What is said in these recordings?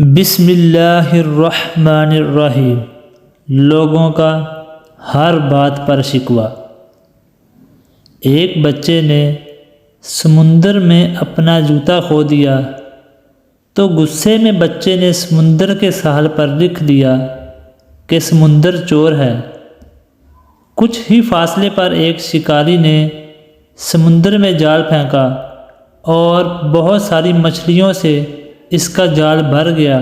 بسم اللہ الرحمن الرحیم۔ لوگوں کا ہر بات پر شکوہ۔ ایک بچے نے سمندر میں اپنا جوتا کھو دیا تو غصے میں بچے نے سمندر کے ساحل پر لکھ دیا کہ سمندر چور ہے۔ کچھ ہی فاصلے پر ایک شکاری نے سمندر میں جال پھینکا اور بہت ساری مچھلیوں سے اس کا جال بھر گیا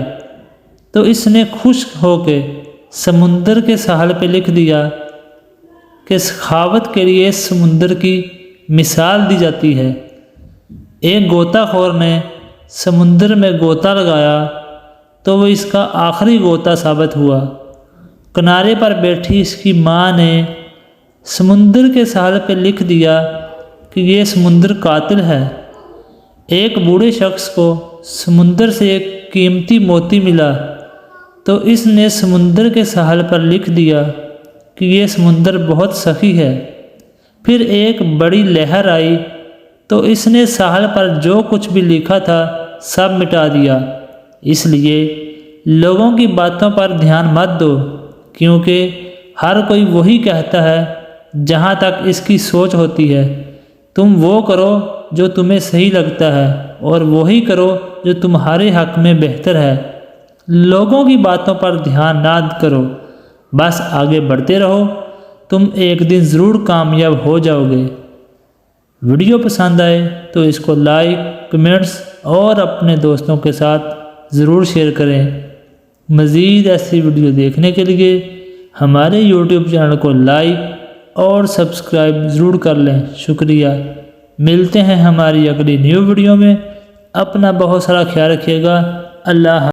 تو اس نے خوش ہو کے سمندر کے ساحل پہ لکھ دیا کہ سخاوت کے لیے سمندر کی مثال دی جاتی ہے۔ ایک غوطہ خور نے سمندر میں غوطہ لگایا تو وہ اس کا آخری غوطہ ثابت ہوا۔ کنارے پر بیٹھی اس کی ماں نے سمندر کے ساحل پہ لکھ دیا کہ یہ سمندر قاتل ہے۔ ایک بوڑھے شخص کو سمندر سے ایک قیمتی موتی ملا تو اس نے سمندر کے ساحل پر لکھ دیا کہ یہ سمندر بہت سخی ہے۔ پھر ایک بڑی لہر آئی تو اس نے ساحل پر جو کچھ بھی لکھا تھا سب مٹا دیا۔ اس لیے لوگوں کی باتوں پر دھیان مت دو، کیونکہ ہر کوئی وہی کہتا ہے جہاں تک اس کی سوچ ہوتی ہے۔ تم وہ کرو جو تمہیں صحیح لگتا ہے اور وہی کرو جو تمہارے حق میں بہتر ہے۔ لوگوں کی باتوں پر دھیان نہ کرو، بس آگے بڑھتے رہو، تم ایک دن ضرور کامیاب ہو جاؤ گے۔ ویڈیو پسند آئے تو اس کو لائک، کمنٹس اور اپنے دوستوں کے ساتھ ضرور شیئر کریں۔ مزید ایسی ویڈیو دیکھنے کے لیے ہمارے یوٹیوب چینل کو لائک اور سبسکرائب ضرور کر لیں۔ شکریہ۔ ملتے ہیں ہماری اگلی نیو ویڈیو میں۔ اپنا بہت سارا خیال رکھیے گا۔ اللہ حافظ۔